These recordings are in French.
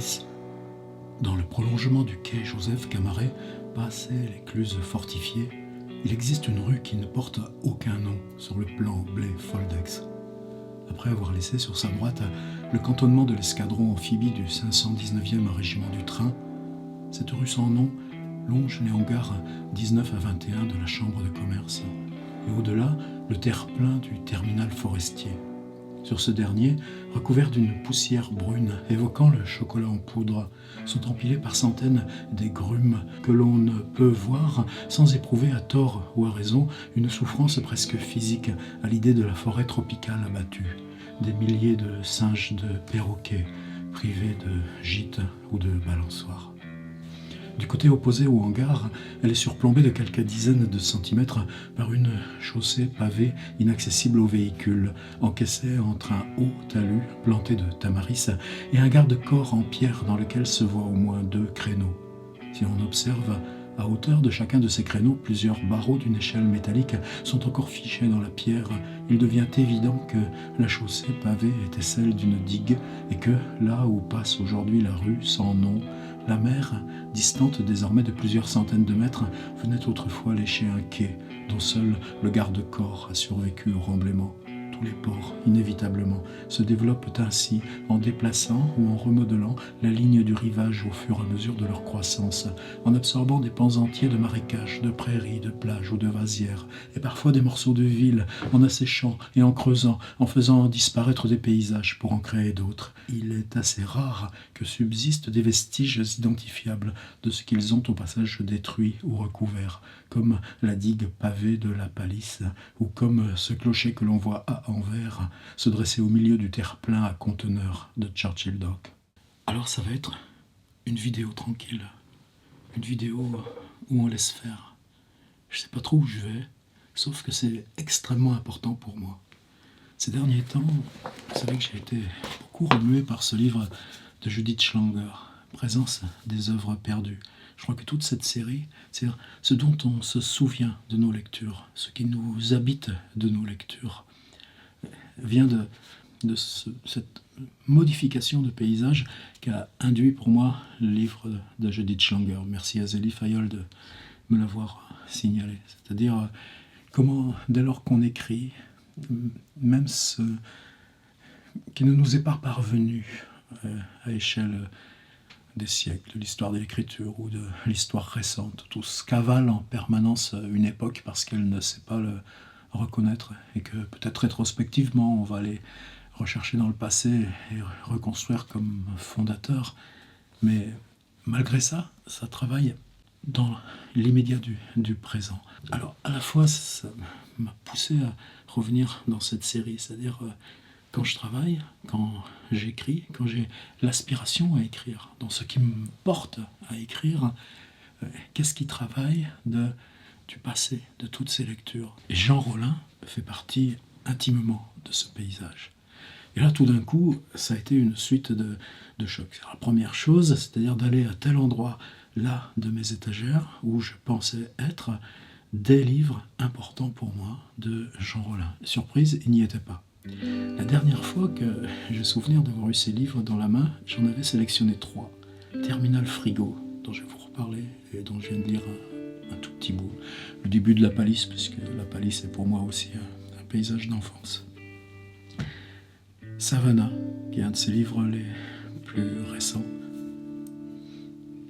Palisse. Dans le prolongement du quai Joseph Camaret, passé l'écluse fortifiée, il existe une rue qui ne porte aucun nom sur le plan Blé-Foldex. Après avoir laissé sur sa droite le cantonnement de l'escadron amphibie du 519e régiment du train, cette rue sans nom longe les hangars 19 à 21 de la chambre de commerce et au-delà le terre-plein du terminal forestier. Sur ce dernier, recouvert d'une poussière brune évoquant le chocolat en poudre, sont empilés par centaines des grumes que l'on ne peut voir sans éprouver à tort ou à raison une souffrance presque physique à l'idée de la forêt tropicale abattue, des milliers de singes de perroquets privés de gîtes ou de balançoires. Du côté opposé au hangar, elle est surplombée de quelques dizaines de centimètres par une chaussée pavée inaccessible aux véhicules, encaissée entre un haut talus planté de tamaris et un garde-corps en pierre dans lequel se voient au moins 2 créneaux. Si l'on observe à hauteur de chacun de ces créneaux, plusieurs barreaux d'une échelle métallique sont encore fichés dans la pierre. Il devient évident que la chaussée pavée était celle d'une digue et que, là où passe aujourd'hui la rue sans nom, la mer, distante désormais de plusieurs centaines de mètres, venait autrefois lécher un quai dont seul le garde-corps a survécu au remblaiement. Tous les ports, inévitablement, se développent ainsi en déplaçant ou en remodelant la ligne du rivage au fur et à mesure de leur croissance, en absorbant des pans entiers de marécages, de prairies, de plages ou de vasières, et parfois des morceaux de villes, en asséchant et en creusant, en faisant disparaître des paysages pour en créer d'autres. Il est assez rare que subsistent des vestiges identifiables de ce qu'ils ont au passage détruit ou recouvert, comme la digue pavée de la Palisse, ou comme ce clocher que l'on voit à Anvers se dresser au milieu du terre-plein à conteneurs de Churchill Dock. Alors ça va être une vidéo tranquille, une vidéo où on laisse faire. Je sais pas trop où je vais, sauf que c'est extrêmement important pour moi. Ces derniers temps, vous savez que j'ai été beaucoup remué par ce livre de Judith Schlanger, Présence des œuvres perdues. Je crois que toute cette série, c'est ce dont on se souvient de nos lectures, ce qui nous habite de nos lectures, vient de cette modification de paysage qu'a induit pour moi le livre de Judith Schlanger. Merci à Zélie Fayol de me l'avoir signalé. C'est-à-dire comment, dès lors qu'on écrit, même ce qui ne nous est pas parvenu à échelle des siècles, de l'histoire de l'écriture ou de l'histoire récente, tout ce cavale en permanence une époque parce qu'elle ne sait pas le reconnaître et que peut-être rétrospectivement on va aller rechercher dans le passé et reconstruire comme fondateur, mais malgré ça, ça travaille dans l'immédiat du présent. Alors à la fois ça m'a poussé à revenir dans cette série, c'est-à-dire quand je travaille, quand j'écris, quand j'ai l'aspiration à écrire, dans ce qui me porte à écrire, qu'est-ce qui travaille du passé, de toutes ces lectures. Et Jean Rollin fait partie intimement de ce paysage. Et là, tout d'un coup, ça a été une suite de chocs. La première chose, c'est-à-dire d'aller à tel endroit, là, de mes étagères, où je pensais être des livres importants pour moi de Jean Rollin. Surprise, il n'y était pas. La dernière fois que j'ai souvenir d'avoir eu ces livres dans la main, j'en avais sélectionné 3. Terminal Frigo, dont je vais vous reparler et dont je viens de lire un tout petit bout. Le début de la Palisse, puisque la Palisse est pour moi aussi un paysage d'enfance. Savannah, qui est un de ses livres les plus récents.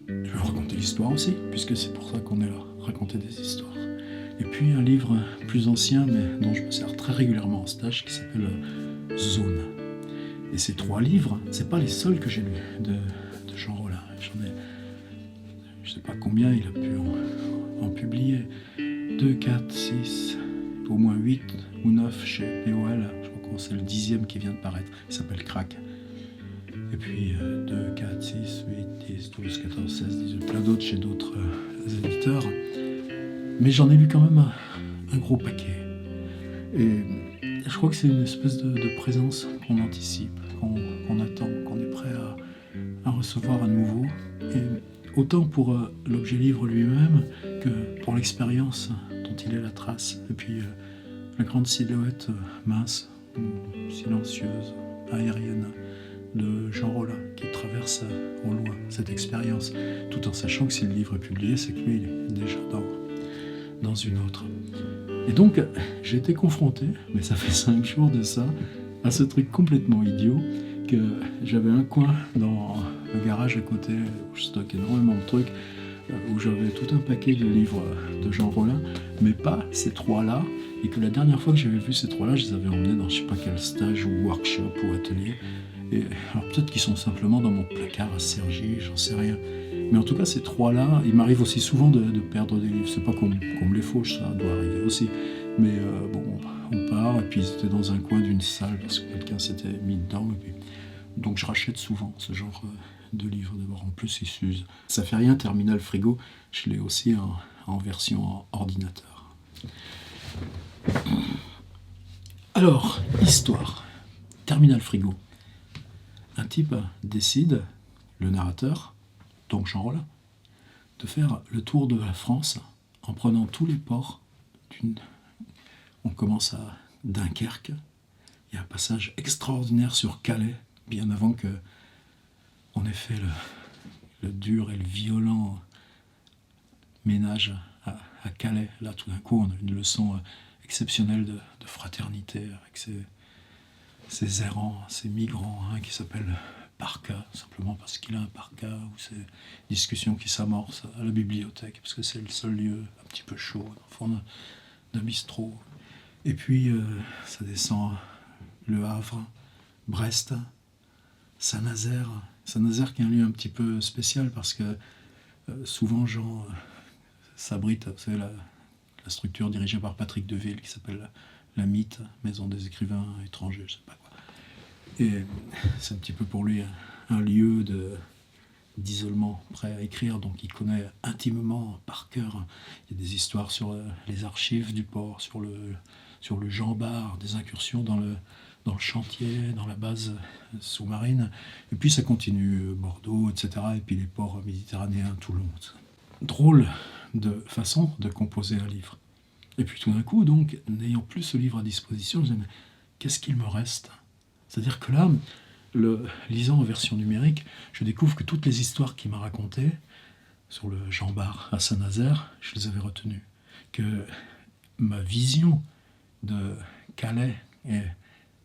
Je vais vous raconter l'histoire aussi, puisque c'est pour ça qu'on est là, raconter des histoires. Et puis un livre plus ancien, mais dont je me sers très régulièrement en stage, qui s'appelle Zone. Et ces 3 livres, c'est pas les seuls que j'ai lus de Jean Rollin. J'en ai, je sais pas combien il a pu en publier. 2, 4, 6, au moins 8 ou 9 chez POL. Je crois que c'est le 10e qui vient de paraître. Il s'appelle Crack. Et puis 2, 4, 6, 8, 10, 12, 14, 16, 18, plein d'autres chez d'autres éditeurs. Mais j'en ai lu quand même un gros paquet. Et je crois que c'est une espèce de présence qu'on anticipe, qu'on attend, qu'on est prêt à recevoir à nouveau. Et autant pour l'objet livre lui-même que pour l'expérience dont il est la trace. Et puis la grande silhouette mince, silencieuse, aérienne de Jean Rollin qui traverse traverse au loin cette expérience, tout en sachant que si le livre est publié, c'est que lui, il est déjà dans une autre. Et donc, j'ai été confronté, mais ça fait 5 jours de ça, à ce truc complètement idiot, que j'avais un coin dans le garage à côté, où je stocke énormément de trucs, où j'avais tout un paquet de livres de Jean Rollin, mais pas ces 3-là, et que la dernière fois que j'avais vu ces 3-là, je les avais emmenés dans je sais pas quel stage ou workshop ou atelier. Et alors peut-être qu'ils sont simplement dans mon placard à Cergy, j'en sais rien. Mais en tout cas, ces 3-là, il m'arrive aussi souvent de perdre des livres. C'est pas qu'on me les fauche, ça doit arriver aussi. Mais bon, on part, et puis ils étaient dans un coin d'une salle, parce que quelqu'un s'était mis dedans. Et puis... Donc je rachète souvent ce genre de livres. D'abord, en plus, ils s'usent. Ça fait rien, Terminal Frigo. Je l'ai aussi en version ordinateur. Alors, histoire. Terminal Frigo. Un type décide, le narrateur, donc Jean Rollin, de faire le tour de la France en prenant tous les ports On commence à Dunkerque. Il y a un passage extraordinaire sur Calais, bien avant que on ait fait le dur et le violent ménage à Calais. Là, tout d'un coup, on a une leçon exceptionnelle de fraternité avec ces errants, ces migrants qui s'appellent parka, simplement parce qu'il a un parka, ou ces discussions qui s'amorcent à la bibliothèque, parce que c'est le seul lieu un petit peu chaud, dans le fond d'un bistrot. Et puis, ça descend Le Havre, Brest, Saint-Nazaire. Saint-Nazaire qui est un lieu un petit peu spécial, parce que souvent, Jean s'abrite, vous savez, la structure dirigée par Patrick Deville, qui s'appelle la MIT, Maison des écrivains étrangers, je sais pas quoi. Et c'est un petit peu pour lui un lieu d'isolement, prêt à écrire, donc il connaît intimement, par cœur. Il y a des histoires sur les archives du port, sur le Jean Bart, des incursions dans le chantier, dans la base sous-marine, et puis ça continue, Bordeaux, etc., et puis les ports méditerranéens, Toulon. Drôle de façon de composer un livre. Et puis tout d'un coup, donc, n'ayant plus ce livre à disposition, je me disais, mais qu'est-ce qu'il me reste ? C'est-à-dire que là, le lisant en version numérique, je découvre que toutes les histoires qu'il m'a racontées sur le Jean Bart à Saint-Nazaire, je les avais retenues. Que ma vision de Calais et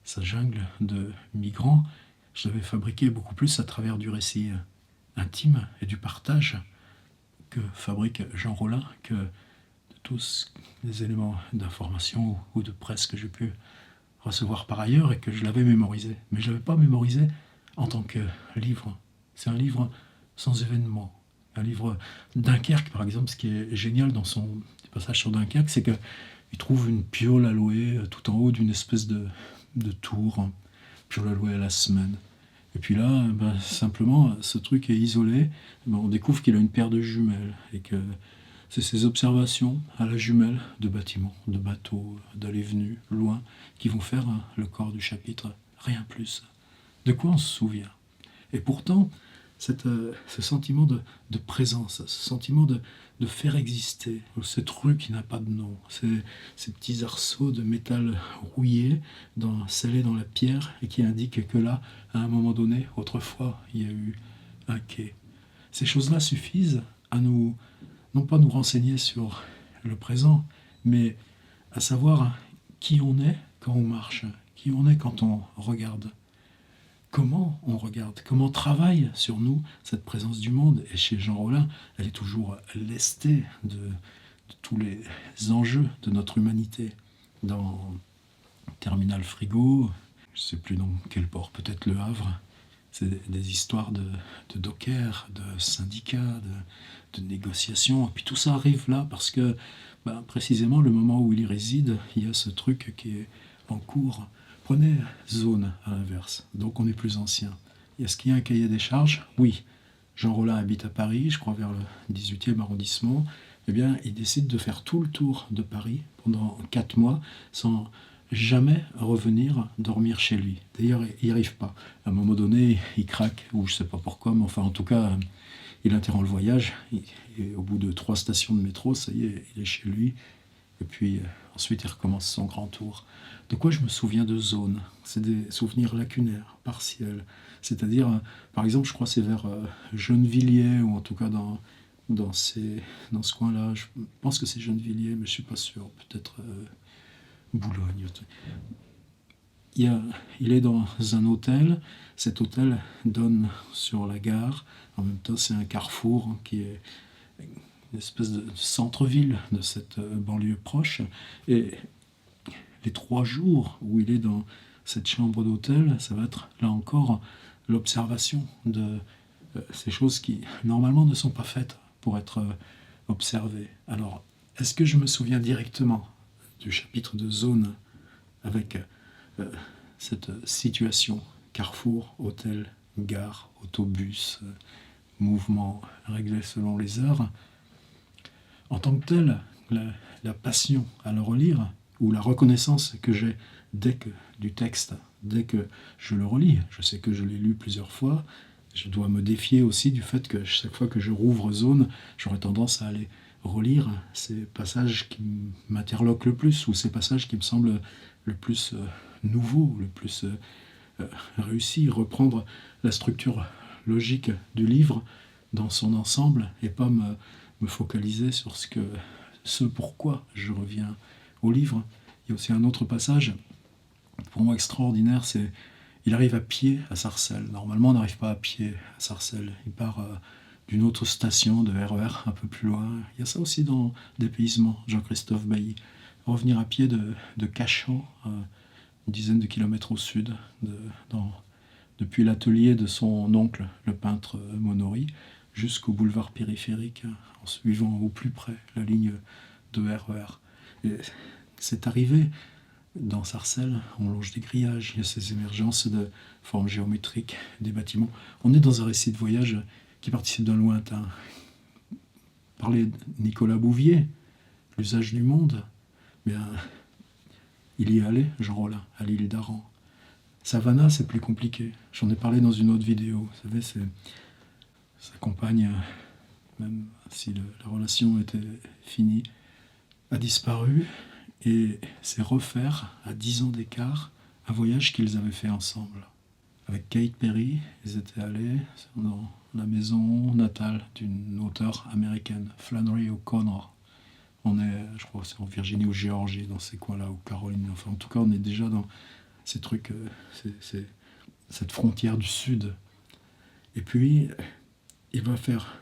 sa jungle de migrants, je l'avais fabriquée beaucoup plus à travers du récit intime et du partage que fabrique Jean Rollin, que de tous les éléments d'information ou de presse que j'ai pu recevoir par ailleurs, et que je l'avais mémorisé. Mais je ne l'avais pas mémorisé en tant que livre. C'est un livre sans événement. Un livre Dunkerque, par exemple. Ce qui est génial dans son passage sur Dunkerque, c'est qu'il trouve une piole à louer tout en haut d'une espèce de tour, piole à louer à la semaine. Et puis là, simplement, ce truc est isolé. On découvre qu'il a une paire de jumelles, et que c'est ses observations à la jumelle de bâtiments, de bateaux, d'allées-venues, loin, qui vont faire le corps du chapitre, rien plus. De quoi on se souvient. Et pourtant, ce sentiment de présence, ce sentiment de faire exister, cette rue qui n'a pas de nom, ces petits arceaux de métal rouillé, scellés dans la pierre, et qui indiquent que là, à un moment donné, autrefois, il y a eu un quai. Ces choses-là suffisent à non pas nous renseigner sur le présent, mais à savoir qui on est quand on marche, qui on est quand on regarde, comment on regarde, comment travaille sur nous cette présence du monde. Et chez Jean Rollin, elle est toujours lestée de tous les enjeux de notre humanité. Dans Terminal Frigo, je ne sais plus dans quel port, peut-être Le Havre, c'est des histoires de dockers, de syndicats, de négociations. Et puis tout ça arrive là parce que, précisément, le moment où il y réside, il y a ce truc qui est en cours. Prenez Zone à l'inverse, donc on est plus ancien. Est-ce qu'il y a un cahier des charges ? Oui. Jean Rollin habite à Paris, je crois vers le 18e arrondissement. Eh bien, il décide de faire tout le tour de Paris pendant 4 mois sans jamais revenir dormir chez lui. D'ailleurs, il n'y arrive pas. À un moment donné, il craque, ou je ne sais pas pourquoi, mais enfin, en tout cas, il interrompt le voyage. Et au bout de 3 stations de métro, ça y est, il est chez lui. Et puis, Ensuite, il recommence son grand tour. De quoi je me souviens de zone? C'est des souvenirs lacunaires, partiels. C'est-à-dire, par exemple, je crois que c'est vers Gennevilliers, ou en tout cas dans ce coin-là. Je pense que c'est Gennevilliers, mais je ne suis pas sûr. Peut-être Boulogne. Il est dans un hôtel. Cet hôtel donne sur la gare. En même temps, c'est un carrefour qui est une espèce de centre-ville de cette banlieue proche. Et les 3 jours où il est dans cette chambre d'hôtel, ça va être, là encore, l'observation de ces choses qui, normalement, ne sont pas faites pour être observées. Alors, est-ce que je me souviens directement du chapitre de zone avec cette situation, carrefour, hôtel, gare, autobus, mouvement réglé selon les heures? En tant que tel, la passion à le relire, ou la reconnaissance que j'ai du texte, dès que je le relis, je sais que je l'ai lu plusieurs fois, je dois me défier aussi du fait que chaque fois que je rouvre zone, j'aurais tendance à aller relire ces passages qui m'interloquent le plus, ou ces passages qui me semblent le plus nouveaux, le plus réussis, reprendre la structure logique du livre dans son ensemble, et pas me focaliser sur ce pourquoi je reviens au livre. Il y a aussi un autre passage, pour moi extraordinaire, c'est il arrive à pied à Sarcelles. Normalement, on n'arrive pas à pied à Sarcelles. Il part d'une autre station de RER un peu plus loin. Il y a ça aussi dans Dépaysement, Jean-Christophe Bailly. Revenir à pied de Cachan, une dizaine de kilomètres au sud, depuis l'atelier de son oncle, le peintre Monory, jusqu'au boulevard périphérique, en suivant au plus près la ligne de RER. Et c'est arrivé dans Sarcelles, on longe des grillages, il y a ces émergences de formes géométriques des bâtiments. On est dans un récit de voyage qui participe d'un lointain. Parler de Nicolas Bouvier, l'usage du monde, bien, il y est allé, Jean Rollin, à l'île d'Aran. Savannah, c'est plus compliqué. J'en ai parlé dans une autre vidéo. Vous savez, sa compagne, même si la relation était finie, a disparu et c'est refaire, à 10 ans d'écart, un voyage qu'ils avaient fait ensemble. Avec Kate Perry, ils étaient allés dans la maison natale d'une auteure américaine, Flannery O'Connor. On est, je crois, c'est en Virginie ou Géorgie, dans ces coins-là, ou Caroline. Enfin, en tout cas, on est déjà dans ces trucs, cette frontière du Sud. Et puis, il va faire...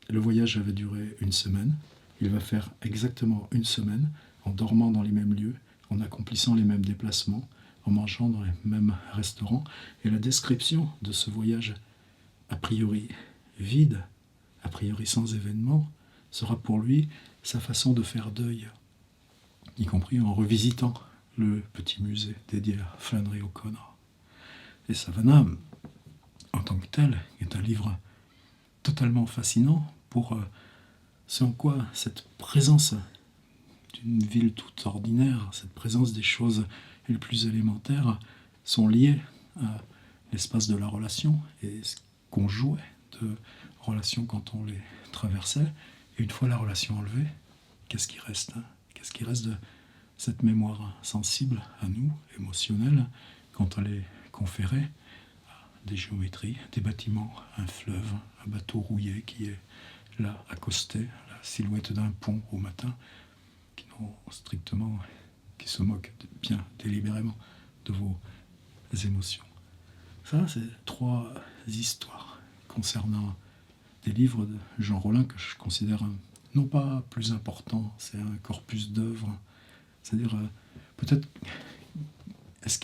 Le voyage avait duré 1 semaine. Il va faire exactement 1 semaine, en dormant dans les mêmes lieux, en accomplissant les mêmes déplacements, en mangeant dans les mêmes restaurants. Et la description de ce voyage, a priori vide, a priori sans événement, sera pour lui sa façon de faire deuil, y compris en revisitant le petit musée dédié à Flannery O'Connor. Et Savannah, en tant que tel, est un livre totalement fascinant pour ce en quoi cette présence d'une ville toute ordinaire, cette présence des choses les plus élémentaires sont liées à l'espace de la relation et ce qu'on jouait de relations quand on les traversait. Et une fois la relation enlevée, qu'est-ce qui reste? Qu'est-ce qui reste de cette mémoire sensible à nous, émotionnelle, quand elle est conférée à des géométries, des bâtiments, un fleuve, un bateau rouillé qui est là, accosté, la silhouette d'un pont au matin, qui se moquent bien délibérément de vos émotions. Ça, c'est 3 histoires concernant des livres de Jean Rollin que je considère non pas plus importants, c'est un corpus d'œuvres. C'est-à-dire, peut-être, est-ce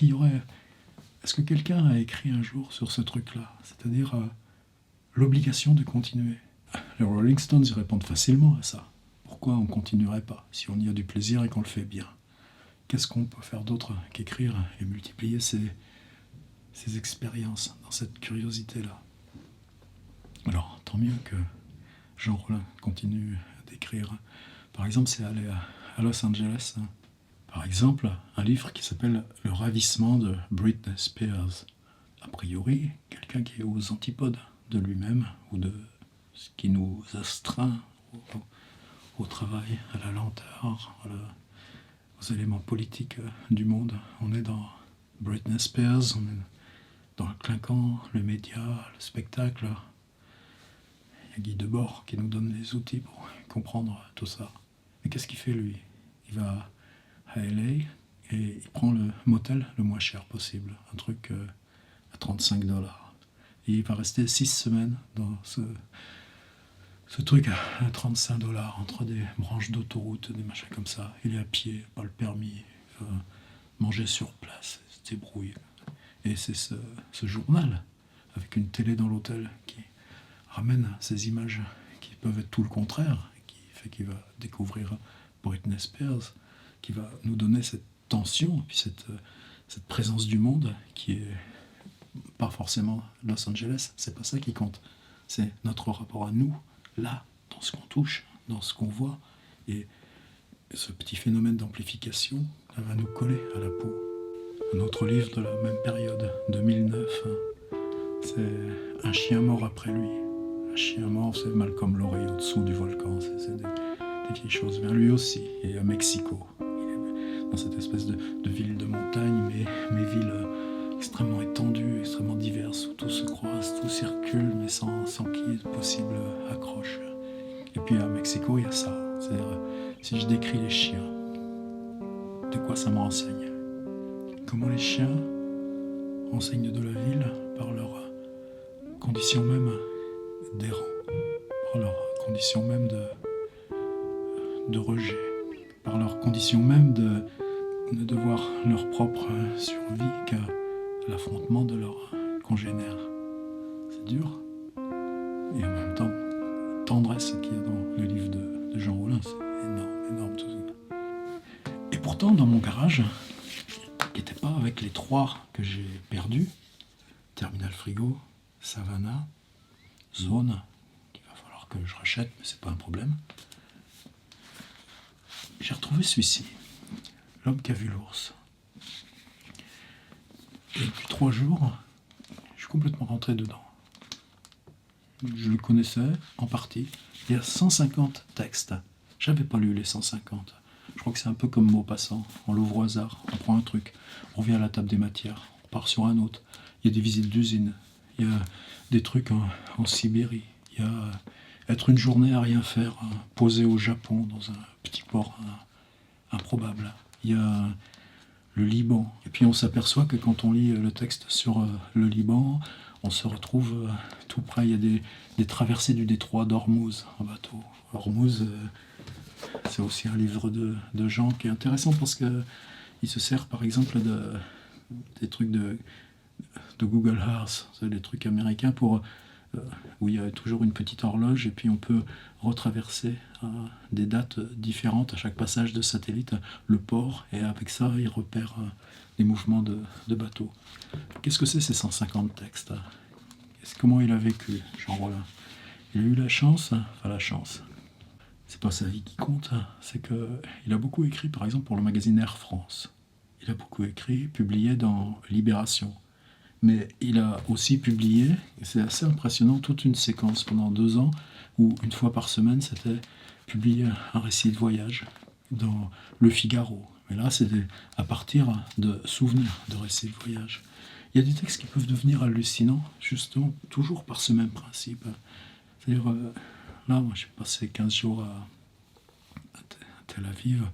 que quelqu'un a écrit un jour sur ce truc-là? C'est-à-dire l'obligation de continuer. Les Rolling Stones y répondent facilement à ça. Pourquoi on ne continuerait pas si on y a du plaisir et qu'on le fait bien? Qu'est-ce qu'on peut faire d'autre qu'écrire et multiplier ces expériences dans cette curiosité-là? Alors, tant mieux que Jean Rollin continue d'écrire. Par exemple, c'est aller à Los Angeles. Par exemple, un livre qui s'appelle Le ravissement de Britney Spears. A priori, quelqu'un qui est aux antipodes de lui-même ou de ce qui nous astreint au travail, à la lenteur, aux éléments politiques du monde. On est dans Britney Spears, on est dans le clinquant, le média, le spectacle. Il y a Guy Debord qui nous donne les outils pour comprendre tout ça. Mais qu'est-ce qu'il fait lui? Il va à LA et il prend le motel le moins cher possible, un truc à $35. Et il va rester 6 semaines dans ce truc à $35 entre des branches d'autoroute, des machins comme ça. Il est à pied, pas le permis, il va manger sur place, il se débrouille. Et c'est ce journal, avec une télé dans l'hôtel, qui ramène ces images qui peuvent être tout le contraire, qui fait qu'il va découvrir Britney Spears, qui va nous donner cette tension, puis cette présence du monde qui est pas forcément Los Angeles, c'est pas ça qui compte. C'est notre rapport à nous, là, dans ce qu'on touche, dans ce qu'on voit. Et ce petit phénomène d'amplification, ça va nous coller à la peau. Un autre livre de la même période, 2009, c'est Un chien mort après lui. Un chien mort, c'est Malcolm Lowry au-dessous du volcan, c'est des vieilles choses. Mais lui aussi, il est à Mexico. Il est dans cette espèce de ville de montagne, mais ville extrêmement étendues, extrêmement diverses, où tout se croise, tout circule, mais sans qu'il y ait de possible accroche. Et puis à Mexico, il y a ça. C'est-à-dire, si je décris les chiens, de quoi ça me renseigne? Comment les chiens renseignent de la ville par leur condition même d'errant, par leur condition même de rejet, par leur condition même de ne devoir leur propre survie qu'à l'affrontement de leurs congénères. C'est dur. Et en même temps, la tendresse qu'il y a dans le livre de Jean Rollin, c'est énorme, énorme tout ça. Et pourtant, dans mon garage, qui n'était pas avec les 3 que j'ai perdus, Terminal Frigo, Savannah, Zone, qu'il va falloir que je rachète, mais c'est pas un problème. J'ai retrouvé celui-ci, L'homme qui a vu l'ours. Et depuis 3 jours, je suis complètement rentré dedans. Je le connaissais en partie. Il y a 150 textes. J'avais pas lu les 150. Je crois que c'est un peu comme Maupassant. On l'ouvre au hasard, on prend un truc, on revient à la table des matières, on part sur un autre. Il y a des visites d'usines, il y a des trucs en Sibérie, il y a être une journée à rien faire, posé au Japon dans un petit port improbable. Il y a le Liban. Et puis on s'aperçoit que quand on lit le texte sur le Liban, on se retrouve tout près. Il y a des traversées du détroit d'Ormuz en bateau. Ormuz, c'est aussi un livre de Jean qui est intéressant parce qu'il se sert par exemple des trucs de Google Earth, des trucs américains pour où il y a toujours une petite horloge et puis on peut retraverser des dates différentes à chaque passage de satellite le port et avec ça il repère des mouvements de bateaux. Qu'est-ce que c'est ces 150 textes? Comment il a vécu, Jean Rollin? Il a eu la chance, c'est pas sa vie qui compte, c'est qu'il a beaucoup écrit par exemple pour le magazine Air France. Il a beaucoup écrit, publié dans Libération. Mais il a aussi publié, et c'est assez impressionnant, toute une séquence pendant 2 ans, où une fois par semaine, c'était publié un récit de voyage dans Le Figaro. Mais là, c'était à partir de souvenirs de récits de voyage. Il y a des textes qui peuvent devenir hallucinants, justement, toujours par ce même principe. C'est-à-dire, là, moi, j'ai passé 15 jours à Tel Aviv.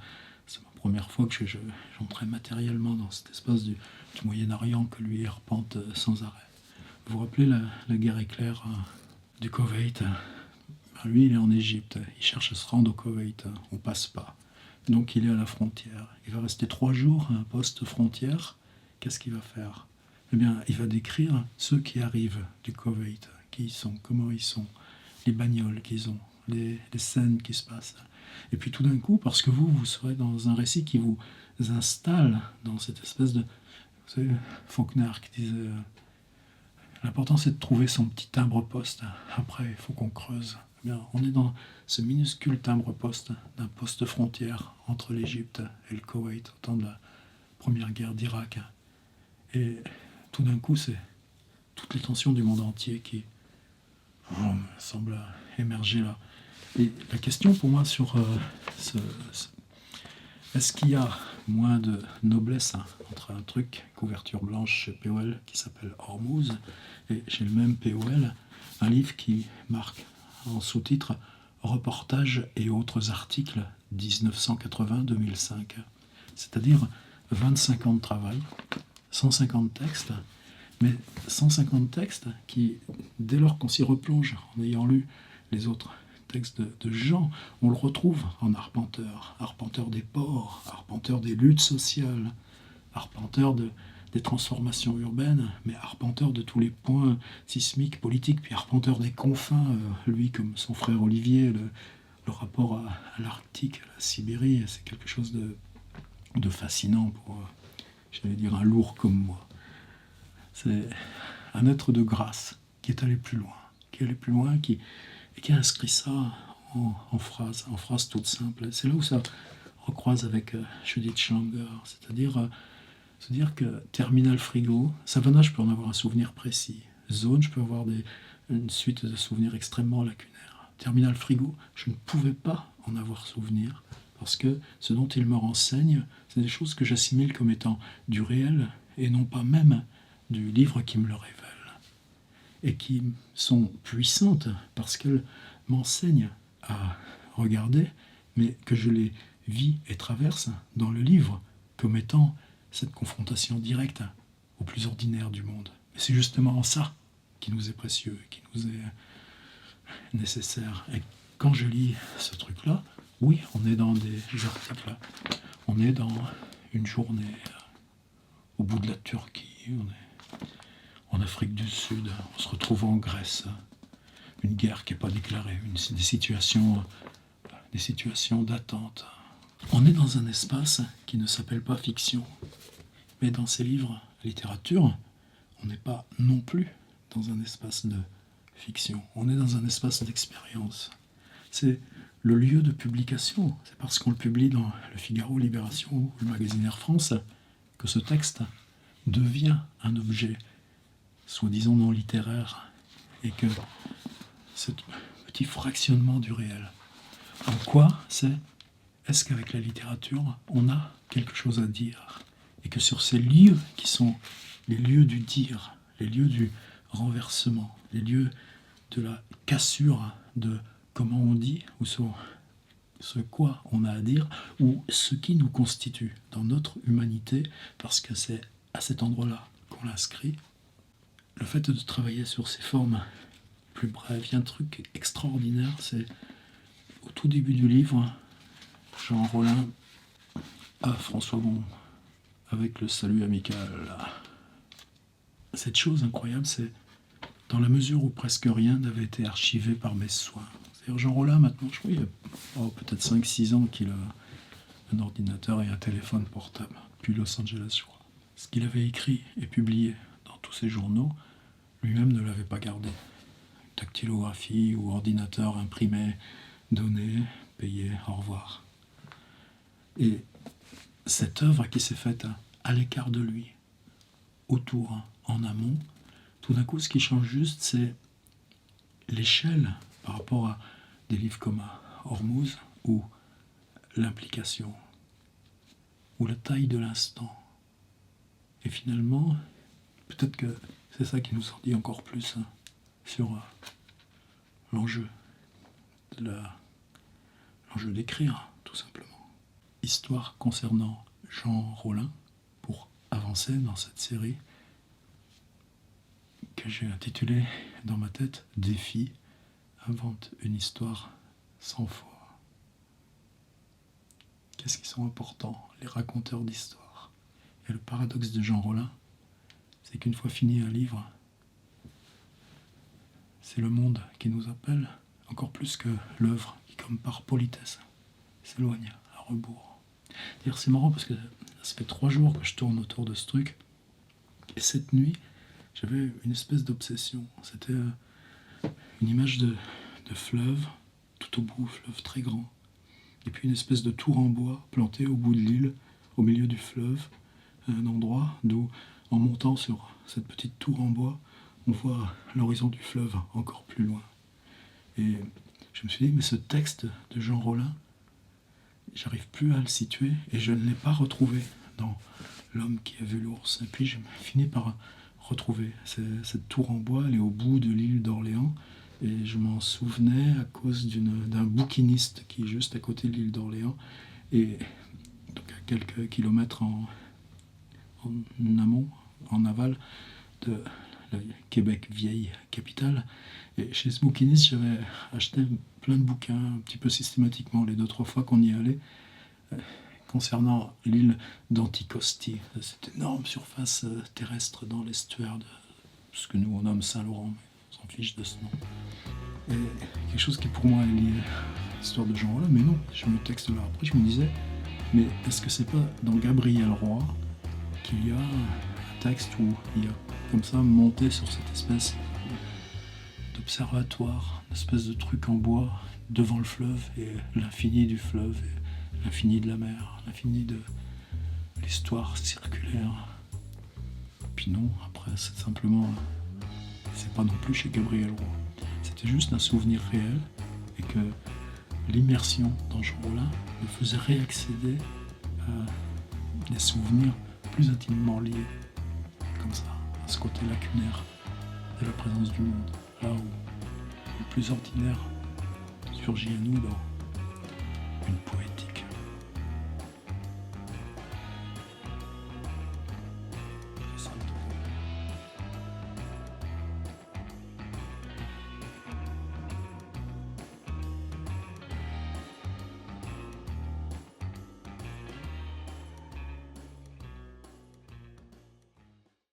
C'est ma première fois que j'entrais matériellement dans cet espace du Moyen-Orient que lui arpente sans arrêt. Vous vous rappelez la guerre éclair du Koweït? Lui, il est en Égypte. Il cherche à se rendre au Koweït. On passe pas. Donc, il est à la frontière. Il va rester 3 jours à un poste frontière. Qu'est-ce qu'il va faire? Eh bien, il va décrire ceux qui arrivent du Koweït. Qui ils sont, comment ils sont, les bagnoles qu'ils ont, les scènes qui se passent. Et puis tout d'un coup, parce que vous serez dans un récit qui vous installe dans cette espèce de... Vous savez, Faulkner qui disait l'important c'est de trouver son petit timbre-poste. Après, il faut qu'on creuse. Eh bien, on est dans ce minuscule timbre-poste d'un poste frontière entre l'Égypte et le Koweït au temps de la première guerre d'Irak. Et tout d'un coup, c'est toutes les tensions du monde entier qui semblent émerger là. Et la question pour moi sur Est-ce qu'il y a moins de noblesse entre un truc, couverture blanche chez POL, qui s'appelle Hormuz, et chez le même POL, un livre qui marque en sous-titre Reportages et autres articles 1980-2005, c'est-à-dire 25 ans de travail, 150 textes, mais 150 textes qui, dès lors qu'on s'y replonge, en ayant lu les autres textes de Jean, on le retrouve en arpenteur, arpenteur des ports, arpenteur des luttes sociales, arpenteur des transformations urbaines, mais arpenteur de tous les points sismiques, politiques, puis arpenteur des confins, lui comme son frère Olivier, le rapport à l'Arctique, à la Sibérie, c'est quelque chose de fascinant pour, j'allais dire, un lourd comme moi. C'est un être de grâce qui est allé plus loin, et qui a inscrit ça en phrases toutes simples. C'est là où ça recroise avec Judith Schlanger, c'est-à-dire se dire que Terminal Frigo, Savannah, je peux en avoir un souvenir précis. Zone, je peux avoir une suite de souvenirs extrêmement lacunaires. Terminal Frigo, je ne pouvais pas en avoir souvenir, parce que ce dont il me renseigne, c'est des choses que j'assimile comme étant du réel, et non pas même du livre qui me le révèle, et qui sont puissantes parce qu'elles m'enseignent à regarder, mais que je les vis et traverse dans le livre comme étant cette confrontation directe au plus ordinaire du monde. Et c'est justement ça qui nous est précieux, qui nous est nécessaire. Et quand je lis ce truc-là, oui, on est dans des articles, on est dans une journée au bout de la Turquie, on est en Afrique du Sud, on se retrouve en Grèce, une guerre qui n'est pas déclarée, des situations d'attente. On est dans un espace qui ne s'appelle pas fiction, mais dans ces livres, littérature, on n'est pas non plus dans un espace de fiction, on est dans un espace d'expérience. C'est le lieu de publication, c'est parce qu'on le publie dans Le Figaro, Libération ou le magazine Air France que ce texte devient un objet soi-disant non littéraire, et que ce petit fractionnement du réel, en quoi est-ce qu'avec la littérature, on a quelque chose à dire, et que sur ces lieux qui sont les lieux du dire, les lieux du renversement, les lieux de la cassure de comment on dit, ou sur ce quoi on a à dire, ou ce qui nous constitue dans notre humanité, parce que c'est à cet endroit-là qu'on l'inscrit. Le fait de travailler sur ces formes plus brèves, il y a un truc extraordinaire, c'est au tout début du livre, Jean Rollin à François Bon, avec le salut amical. Cette chose incroyable, c'est dans la mesure où presque rien n'avait été archivé par mes soins. C'est-à-dire Jean Rollin, maintenant, je crois qu'il y a peut-être 5-6 ans qu'il a un ordinateur et un téléphone portable, depuis Los Angeles, je crois. Ce qu'il avait écrit et publié dans tous ses journaux, lui-même ne l'avait pas gardé. Dactylographie ou ordinateur imprimé, donné, payé, au revoir. Et cette œuvre qui s'est faite à l'écart de lui, autour, en amont, tout d'un coup, ce qui change juste, c'est l'échelle par rapport à des livres comme Hormuz, ou l'implication, ou la taille de l'instant. Et finalement, peut-être que c'est ça qui nous en dit encore plus sur l'enjeu d'écrire, tout simplement. Histoire concernant Jean Rollin, pour avancer dans cette série que j'ai intitulée dans ma tête « Défi, invente une histoire 100 fois ». Qu'est-ce qui sont importants, les raconteurs d'histoire? Et le paradoxe de Jean Rollin, c'est qu'une fois fini un livre, c'est le monde qui nous appelle, encore plus que l'œuvre qui, comme par politesse, s'éloigne à rebours. D'ailleurs, c'est marrant parce que ça fait 3 jours que je tourne autour de ce truc, et cette nuit, j'avais une espèce d'obsession. C'était une image de fleuve, tout au bout, fleuve très grand, et puis une espèce de tour en bois plantée au bout de l'île, au milieu du fleuve, un endroit d'où, en montant sur cette petite tour en bois, on voit l'horizon du fleuve encore plus loin. Et je me suis dit, mais ce texte de Jean Rollin, j'arrive plus à le situer et je ne l'ai pas retrouvé dans L'homme qui a vu l'ours. Et puis j'ai fini par retrouver cette tour en bois, elle est au bout de l'île d'Orléans. Et je m'en souvenais à cause d'un bouquiniste qui est juste à côté de l'île d'Orléans. Et donc à quelques kilomètres en amont, en aval de la Québec vieille capitale. Et chez ce bouquiniste, j'avais acheté plein de bouquins, un petit peu systématiquement, les 2-3 fois qu'on y allait, concernant l'île d'Anticosti, cette énorme surface terrestre dans l'estuaire de ce que nous on nomme Saint-Laurent, mais on s'en fiche de ce nom. Et quelque chose qui pour moi est lié à l'histoire de ce genre-là, mais non, je me texte là après, je me disais, mais est-ce que c'est pas dans Gabriel Roy qu'il y a un texte où il y a comme ça monté sur cette espèce d'observatoire, une espèce de truc en bois devant le fleuve et l'infini du fleuve, et l'infini de la mer, l'infini de l'histoire circulaire. Puis non, après c'est simplement, c'est pas non plus chez Gabriel Roy. C'était juste un souvenir réel et que l'immersion dans ce jour-là me faisait réaccéder à des souvenirs plus intimement liés, comme ça, à ce côté lacunaire de la présence du monde, là où le plus ordinaire surgit à nous dans une poésie.